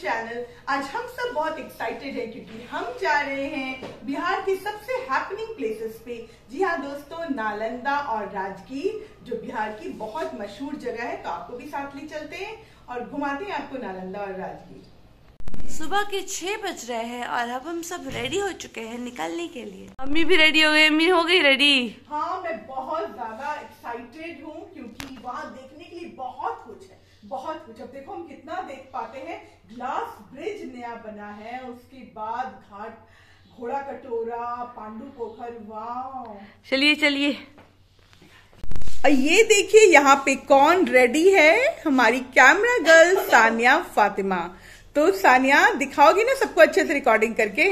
Channel. आज हम सब बहुत एक्साइटेड हैं क्योंकि हम जा रहे हैं बिहार की सबसे हैपनिंग प्लेसेस पे। जी हाँ दोस्तों, नालंदा और राजगीर जो बिहार की बहुत मशहूर जगह है, तो आपको भी साथ ले चलते हैं और घुमाते हैं आपको नालंदा और राजगीर। सुबह के 6 बज रहे हैं और अब हम सब रेडी हो चुके हैं निकलने के लिए। अम्मी भी रेडी हो गई। अम्मी हो गई रेडी? हाँ, मैं बहुत ज्यादा एक्साइटेड हूँ क्योंकि वहाँ देखने के लिए बहुत कुछ है, बहुत कुछ। अब देखो हम कितना देख पाते हैं। ग्लास ब्रिज नया बना है, उसके बाद घाट, घोड़ा कटोरा, पांडु पोखर। वाह, चलिए चलिए। ये देखिए यहाँ पे कौन रेडी है, हमारी कैमरा गर्ल सानिया फातिमा। तो सानिया दिखाओगी ना सबको अच्छे से रिकॉर्डिंग करके?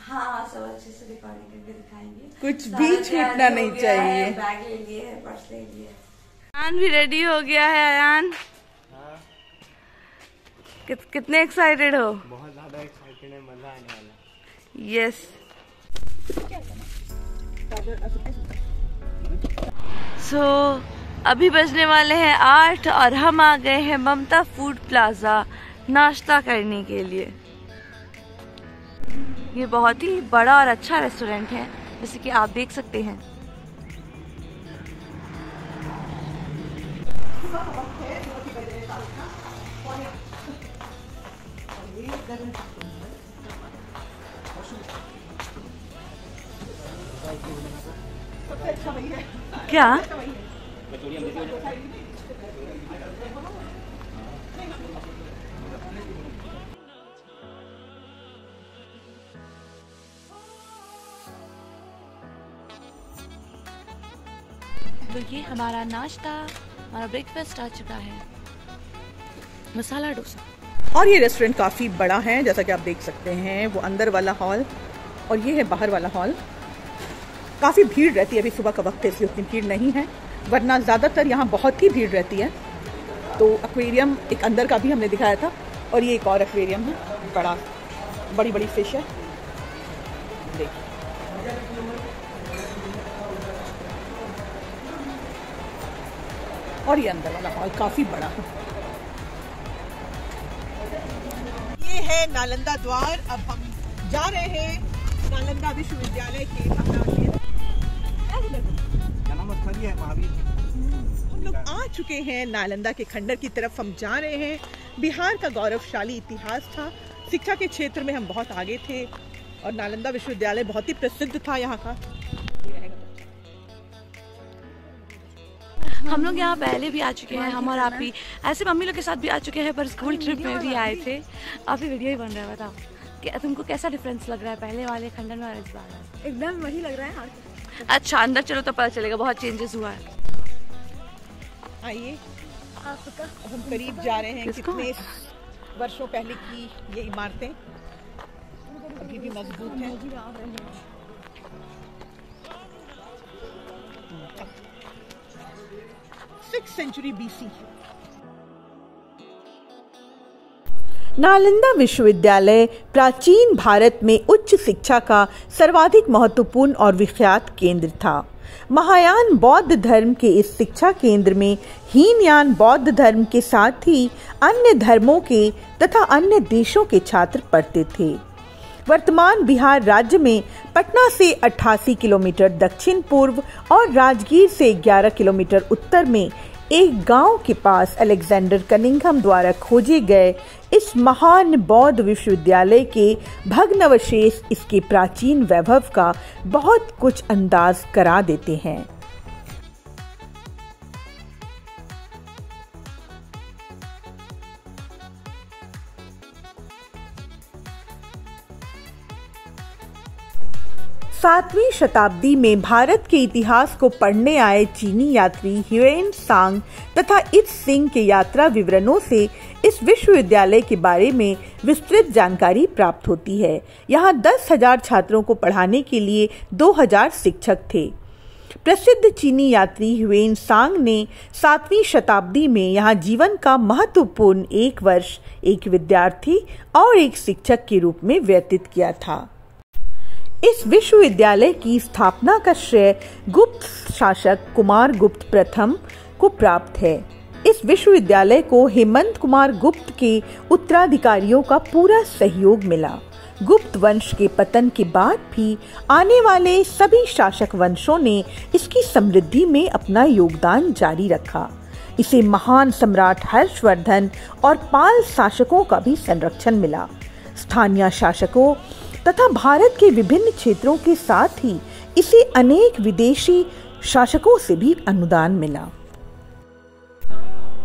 हाँ, सब अच्छे से रिकॉर्डिंग करके दिखाएंगे। कुछ भी छूटना नहीं चाहिए। बैग ले लिए है, पर्स ले लिए। अयान भी रेडी हो गया है। अयान, कितने एक्साइटेड हो? बहुत ज्यादा एक्साइटेड है, मजा आने वाला। यस। सो अभी बजने वाले हैं 8 और हम आ गए हैं ममता फूड प्लाजा नाश्ता करने के लिए। ये बहुत ही बड़ा और अच्छा रेस्टोरेंट है, जैसे कि आप देख सकते हैं। क्या तो ये हमारा नाश्ता, हमारा ब्रेकफास्ट आ चुका है, मसाला डोसा। और ये रेस्टोरेंट काफी बड़ा है, जैसा कि आप देख सकते हैं। वो अंदर वाला हॉल और ये है बाहर वाला हॉल। काफी भीड़ रहती है, अभी सुबह का वक्त है इसलिए उतनी भीड़ नहीं है, वरना ज्यादातर यहाँ बहुत ही भीड़ रहती है। तो एक्वेरियम एक अंदर का भी हमने दिखाया था, और ये एक और एक्वेरियम है, बड़ी बड़ी फिश है। देखिए और ये अंदर वाला हॉल काफी बड़ा है। ये है नालंदा द्वार। अब हम जा रहे हैं नालंदा विश्वविद्यालय के हम लोग आ चुके हैं नालंदा के खंडर की तरफ। हम जा रहे हैं। बिहार का गौरवशाली इतिहास था, शिक्षा के क्षेत्र में हम बहुत आगे थे और नालंदा विश्वविद्यालय बहुत ही प्रसिद्ध था यहाँ का। हम लोग यहाँ पहले भी आ चुके हैं, हम और आप ही ऐसे मम्मी लोग के साथ भी आ चुके हैं, पर स्कूल ट्रिप में भी आए थे। आप ही वीडियो ही बन रहा है। बताओ कि तुमको कैसा डिफरेंस लग रहा है पहले वाले खंडन में और इस बार? एकदम वही लग रहा है। अच्छा, अंदर चलो तो पता चलेगा, बहुत चेंजेस हुआ है। आइए, हम करीब जा रहे हैं। कितने वर्षों पहले की ये इमारतें अभी भी मजबूत हैं। 6th century BC। नालंदा विश्वविद्यालय प्राचीन भारत में उच्च शिक्षा का सर्वाधिक महत्वपूर्ण और विख्यात केंद्र था। महायान बौद्ध धर्म के इस शिक्षा केंद्र में हीनयान बौद्ध धर्म के साथ ही अन्य धर्मों के तथा अन्य देशों के छात्र पढ़ते थे। वर्तमान बिहार राज्य में पटना से 88 किलोमीटर दक्षिण पूर्व और राजगीर से 11 किलोमीटर उत्तर में एक गांव के पास अलेक्जेंडर कनिंघम द्वारा खोजे गए इस महान बौद्ध विश्वविद्यालय के भग्नावशेष इसके प्राचीन वैभव का बहुत कुछ अंदाज करा देते हैं। सातवीं शताब्दी में भारत के इतिहास को पढ़ने आए चीनी यात्री ह्वेन सांग तथा इत सिंह के यात्रा विवरणों से इस विश्वविद्यालय के बारे में विस्तृत जानकारी प्राप्त होती है। यहाँ 10,000 छात्रों को पढ़ाने के लिए 2,000 शिक्षक थे। प्रसिद्ध चीनी यात्री ह्वेन सांग ने 7वीं शताब्दी में यहाँ जीवन का महत्वपूर्ण 1 वर्ष एक विद्यार्थी और एक शिक्षक के रूप में व्यतीत किया था। इस विश्वविद्यालय की स्थापना का श्रेय गुप्त शासक कुमार गुप्त प्रथम को प्राप्त है। इस विश्वविद्यालय को हेमंत कुमार गुप्त के उत्तराधिकारियों का पूरा सहयोग मिला। गुप्त वंश के पतन के बाद भी आने वाले सभी शासक वंशों ने इसकी समृद्धि में अपना योगदान जारी रखा। इसे महान सम्राट हर्षवर्धन और पाल शासकों का भी संरक्षण मिला। स्थानीय शासकों तथा भारत के विभिन्न क्षेत्रों के साथ ही इसे अनेक विदेशी शासकों से भी अनुदान मिला।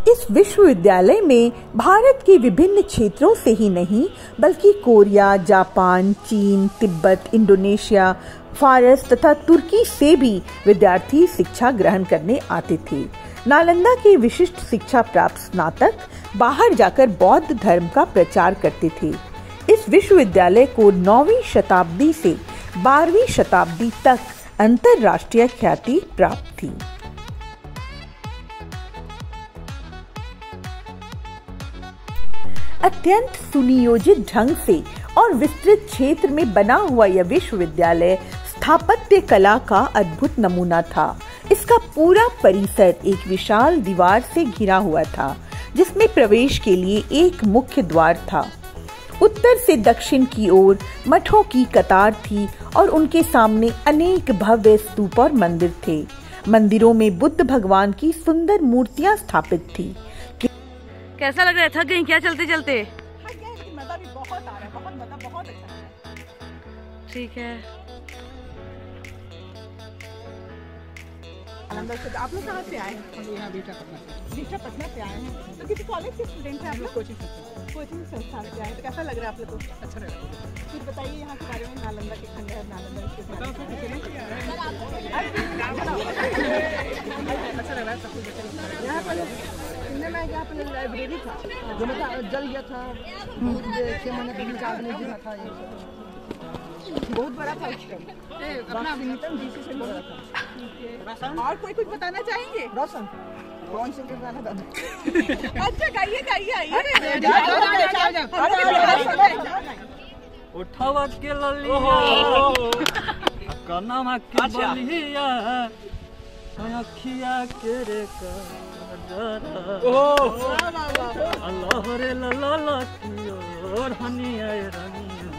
इस विश्वविद्यालय में भारत के विभिन्न क्षेत्रों से ही नहीं बल्कि कोरिया, जापान, चीन, तिब्बत, इंडोनेशिया, फारस तथा तुर्की से भी विद्यार्थी शिक्षा ग्रहण करने आते थे। नालंदा के विशिष्ट शिक्षा प्राप्त स्नातक बाहर जाकर बौद्ध धर्म का प्रचार करते थे। इस विश्वविद्यालय को 9वीं शताब्दी से 12वीं शताब्दी तक अंतरराष्ट्रीय ख्याति प्राप्त थी। अत्यंत सुनियोजित ढंग से और विस्तृत क्षेत्र में बना हुआ यह विश्वविद्यालय स्थापत्य कला का अद्भुत नमूना था। इसका पूरा परिसर एक विशाल दीवार से घिरा हुआ था, जिसमें प्रवेश के लिए एक मुख्य द्वार था। उत्तर से दक्षिण की ओर मठों की कतार थी और उनके सामने अनेक भव्य स्तूप और मंदिर थे। मंदिरों में बुद्ध भगवान की सुंदर मूर्तियां स्थापित थी। कैसा लग रहा है? थक गई क्या चलते चलते? मजा भी बहुत आ रहा है, बहुत मजा, बहुत अच्छा है। ठीक है। आप लोग कहाँ से आए हैं? हम यहाँ पटना से आए हैं। तो किसी कॉलेज के स्टूडेंट हैं आप लोग? कोचिंग संस्थान से आए हैं। तो कैसा लग रहा है आप लोग को? अच्छा लग रहा है। कुछ बताइए यहाँ के बारे में, नालंदा के खंडहर, नालंदा के अच्छा लग रहा है। सब कुछ यहाँ पर यहाँ पर लाइब्रेरी था जो मतलब जल गया था, 6 महीने पहले का आदमी जीना था। ये बहुत बड़ा था अपना डीसी से बड़ा था। और कोई कुछ बताना चाहेंगे? रोशन कौन से गाना गाना? अच्छा गाइए उठावा के ललिया कनामा के बलिया अखिया के रे अल्लाह रे ला की और हनिया रनिया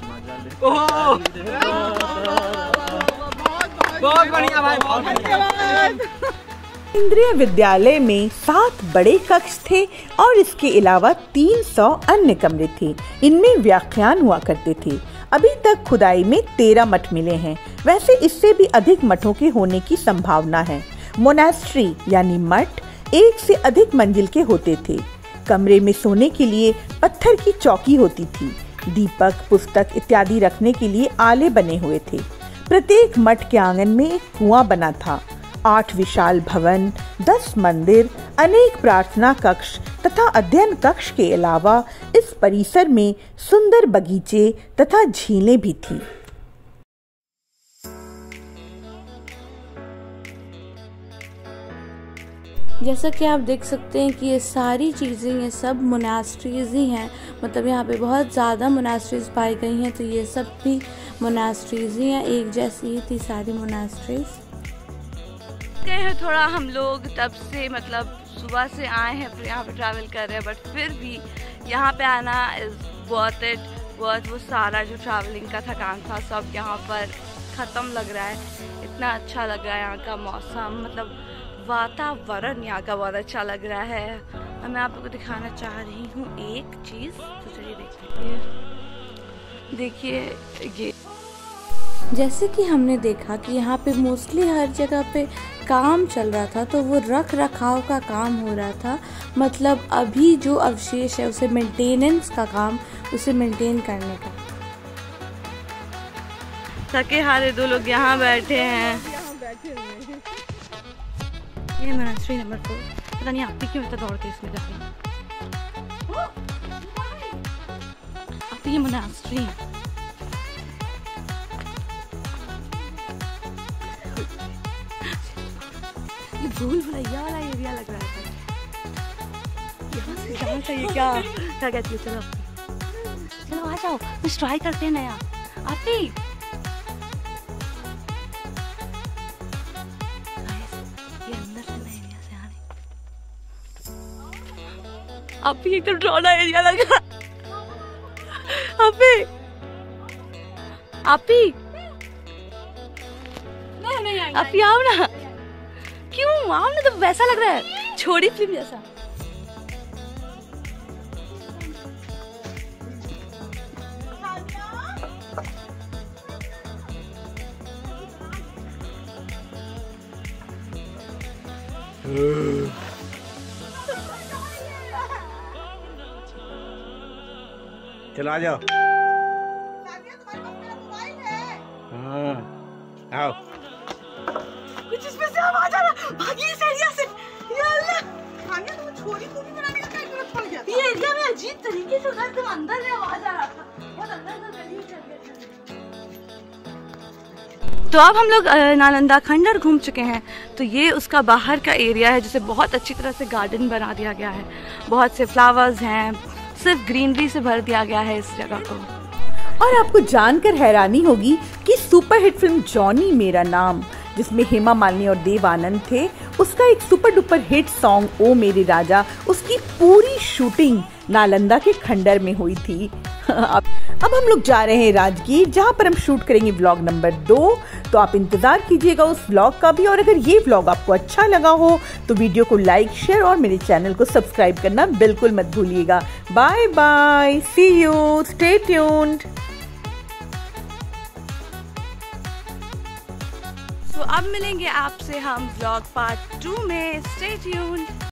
मजा ले। बहुत बढ़िया भाई, बहुत धन्यवाद। केंद्रीय विद्यालय में 7 बड़े कक्ष थे और इसके अलावा 300 अन्य कमरे थे। इनमें व्याख्यान हुआ करते थे। अभी तक खुदाई में 13 मठ मिले हैं। वैसे इससे भी अधिक मठों के होने की संभावना है। मोनास्ट्री यानी मठ 1 से अधिक मंजिल के होते थे। कमरे में सोने के लिए पत्थर की चौकी होती थी। दीपक, पुस्तक इत्यादि रखने के लिए आले बने हुए थे। प्रत्येक मठ के आंगन में एक कुआं बना था। 8 विशाल भवन, 10 मंदिर, अनेक प्रार्थना कक्ष तथा अध्ययन कक्ष के अलावा इस परिसर में सुंदर बगीचे तथा झीलें भी थी। जैसा कि आप देख सकते हैं कि ये सारी चीज़ें, ये सब मोनास्ट्रीज ही हैं। मतलब यहाँ पे बहुत ज़्यादा मोनास्ट्रीज पाई गई हैं, तो ये सब भी मोनास्ट्रीज ही हैं। एक जैसी ही थी सारी मोनास्ट्रीज। गए हैं थोड़ा हम लोग, तब से मतलब सुबह से आए हैं, फिर यहाँ पे ट्रैवल कर रहे हैं, बट फिर भी यहाँ पे आना इज़ वर्थ इट। बहुत वो सारा जो ट्रैवलिंग का थकान था सब यहाँ पर ख़त्म लग रहा है। इतना अच्छा लग रहा है यहाँ का मौसम, मतलब वातावरण यहाँ का बहुत अच्छा लग रहा है। और मैं आप लोगों को दिखाना चाह रही हूँ एक चीज़, तो चलिए देखिए ये। जैसे कि हमने देखा कि यहाँ पे मोस्टली हर जगह पे काम चल रहा था, तो वो रख रखाव का काम हो रहा था। मतलब अभी जो अवशेष है उसे मेंटेनेंस का काम, उसे मेंटेन करने का। थके हारे 2 लोग यहाँ बैठे हैं। ये मोनास्ट्री नंबर 4, पता नहीं आप भी क्यों इतना दौड़ के इसमें जाते हैं। आप ये मोनास्ट्री है। ये भूल भुलैया वाला एरिया लग रहा है। यहाँ से जाना चाहिए क्या? क्या कहती है? चलो आ जाओ, कुछ ट्राई करते हैं नया। आप भी ये अंदर से नए एरिया से आ रही। आप ही एकदम डरावना एरिया लगा। आप ही आओ ना, क्यों आओ ना, तो वैसा लग रहा है छोड़ी फिल्म जैसा। चलो आ जाओ। हाँ आओ। कुछ इसमें से आवाज आ रहा, भागिए इस एरिया से। या अल्लाह, खानिया तुम छोरी मूवी बनाने का क्या जरूरत पड़ गया? ये एरिया में अजीब तरीके से उधर तुम अंदर में आवाज आ रहा था, बहुत अंदर से गली चल गया। तो अब हम लोग नालंदा खंडर घूम चुके हैं। तो ये उसका बाहर का एरिया है जिसे बहुत अच्छी तरह से गार्डन बना दिया गया है, बहुत से फ्लावर्स हैं, सिर्फ ग्रीनरी से भर दिया गया है इस जगह को। और आपको जानकर हैरानी होगी कि सुपरहिट फिल्म जॉनी मेरा नाम, जिसमें हेमा मालिनी और देव आनंद थे, उसका एक सुपर डुपर हिट सॉन्ग ओ मेरे राजा, उसकी पूरी शूटिंग नालंदा के खंडर में हुई थी। अब हम लोग जा रहे हैं राजगीर, जहाँ पर हम शूट करेंगे व्लॉग नंबर 2। तो आप इंतजार कीजिएगा उस व्लॉग का भी। और अगर ये व्लॉग आपको अच्छा लगा हो तो वीडियो को लाइक, शेयर और मेरे चैनल को सब्सक्राइब करना बिल्कुल मत भूलिएगा। Bye bye, see you, stay tuned. तो अब मिलेंगे आपसे हम व्लॉग पार्ट 2 में, स्टे ट्यून्ड।